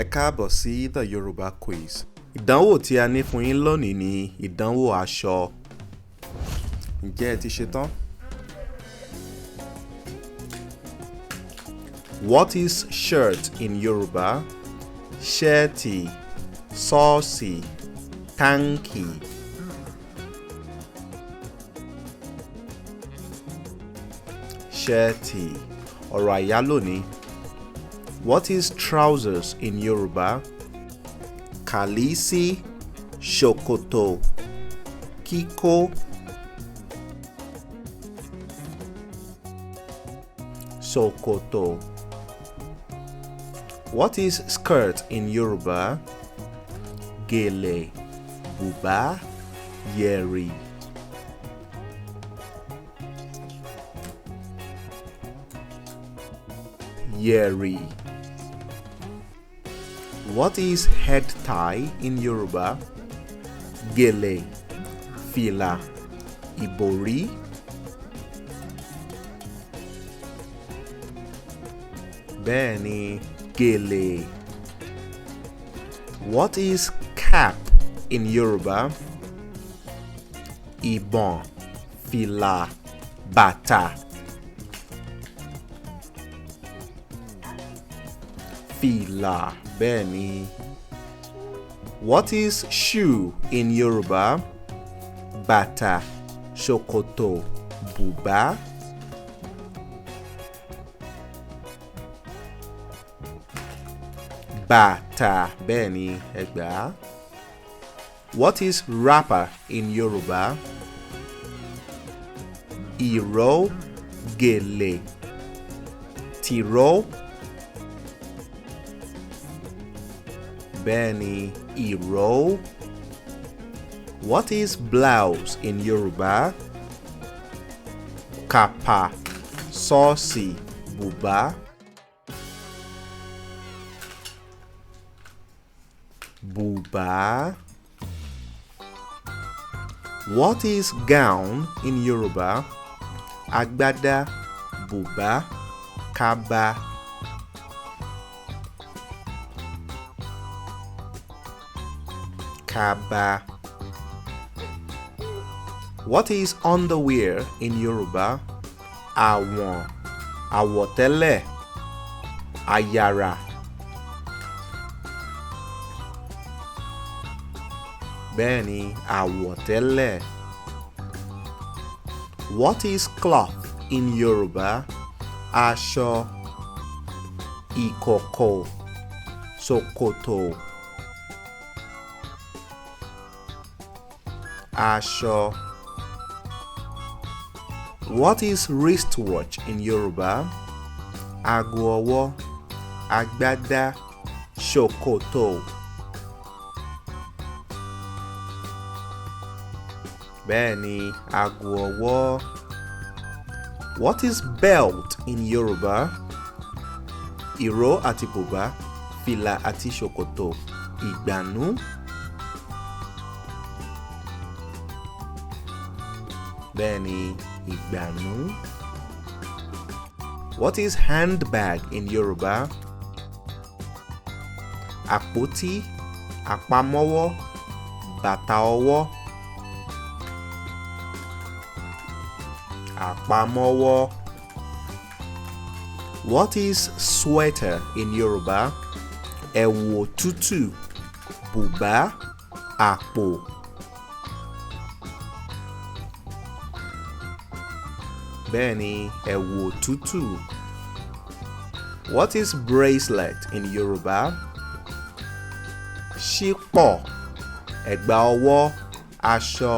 Ẹ káàbọ̀ sí the Yoruba quiz. Ìdánwò tí a ní fún yín lónìí ni ìdánwò aṣọ. Ǹjẹ́ ẹ ti ṣetán? What is shirt in Yoruba? Ṣẹ́ẹ̀tì, ṣọ́ọ̀ṣì, táǹkì. Ṣẹ́ẹ̀tì. Ọ̀rọ̀ àyálò ni. What is trousers in Yoruba? Kàlísì, ṣòkòtò, kíkó. Ṣòkòtò. What is skirt in Yoruba? Gèlè, bùbá, yẹ̀rì. Yẹ̀rì. What is head tie in Yoruba? Gèlè, fìlà, ìbòrí. Bẹ́ẹ̀ni, gèlè. What is cap in Yoruba? Ìbọn, fìlà, bàtà. Fìlà, bẹ́ẹ̀ni. What is shoe in Yoruba? Bàtà, ṣòkòtò, bùbá. Bàtà, bẹ́ẹ̀ni, ẹ̀gbà. What is wrapper in Yoruba? Ìró, gèlè, tìró. Bẹ́ẹ̀ni, ìró. What is blouse in Yoruba? Kàpà, ṣọ́ọ̀ṣì, bùbá. Bùbá. What is gown in Yoruba? Agbádá, bùbá, kaba. Kaba. What is underwear in Yoruba? Àwọ̀n, àwọ̀tẹ́lẹ̀, àyàrá. Bẹ́ẹ̀ni, àwọ̀tẹ́lẹ̀. What is cloth in Yoruba? Aṣọ, ìkòkò, ṣòkòtò. Aṣọ. What is wristwatch in Yoruba? Ago ọwọ́, agbádá, ṣòkòtò. Bẹ́ẹ̀ni, ago ọwọ́. What is belt in Yoruba? Ìró àti bùbá, fìlà àti ṣòkòtò, ìgbànú. Bẹ́ẹ̀ni, ìgbànú. What is handbag in Yoruba? Àpótí, àpamọ́wọ́, bàtà ọwọ́. Àpamọ́wọ́. What is sweater in Yoruba? Ẹ̀wù òtútù, bùbá, àpò. Bẹ́ẹ̀ni, ẹ̀wù òtútù. What is bracelet in Yoruba? Ṣípọ̀, ẹ̀gbà ọwọ́, aṣọ.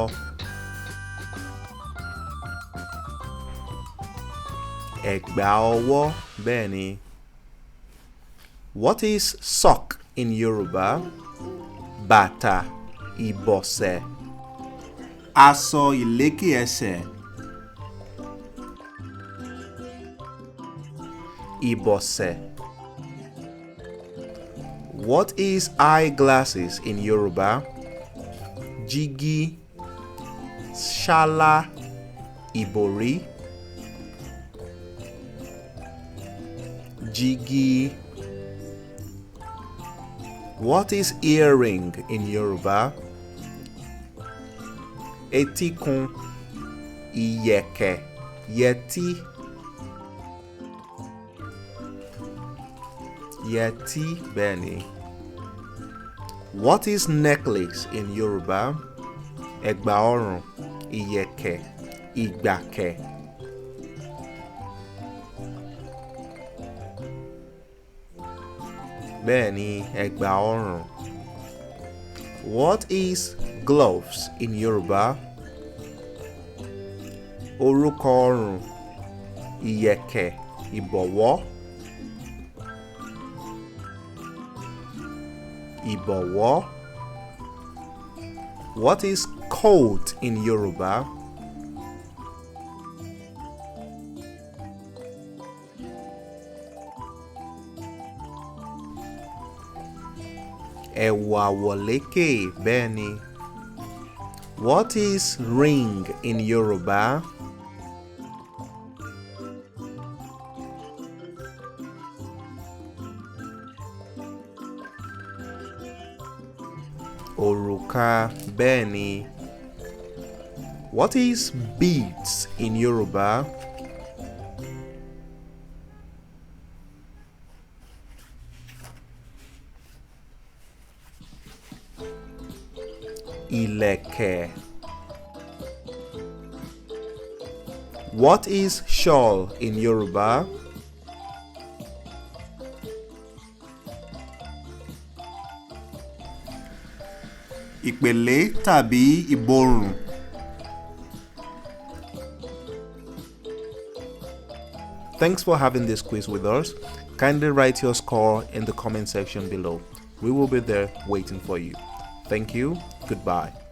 Ẹ̀gbà ọwọ́, bẹ́ẹ̀ni. What is sock in Yoruba? Bàtà, ìbọ̀sẹ̀, aṣọ ìlékè ẹsẹ̀. Ìbọ̀sẹ̀. What is eyeglasses in Yoruba? Jígí, ṣálá, ìbòrí. Jígí. What is earring in Yoruba? Etíkun, ìyẹ̀kẹ̀, yẹtí. Yẹtí, bẹ́ẹ̀ ni. What is necklace in Yoruba? Ẹ̀gbà ọrùn, ìyẹ̀kẹ̀, ìgbàkẹ̀. Bẹ́ẹ̀ ni, ẹ̀gbà ọrùn. What is gloves in Yoruba? Orúkọ ọrùn, ìyẹ̀kẹ̀, ìbọ̀wọ́. Ìbọ̀wọ́. What is coat in Yoruba? Ẹ̀wù àwọ̀lékè, bẹ́ẹ̀ ni. What is ring in Yoruba? Òrùka, bẹ́ẹ̀ ni. What is beads in Yoruba? Ìlẹ̀kẹ̀. What is shawl in Yoruba? Ìpèlé tàbí ìborùn. Thanks for having this quiz with us. Kindly write your score in the comment section below. We will be there waiting for you. Thank you. Goodbye.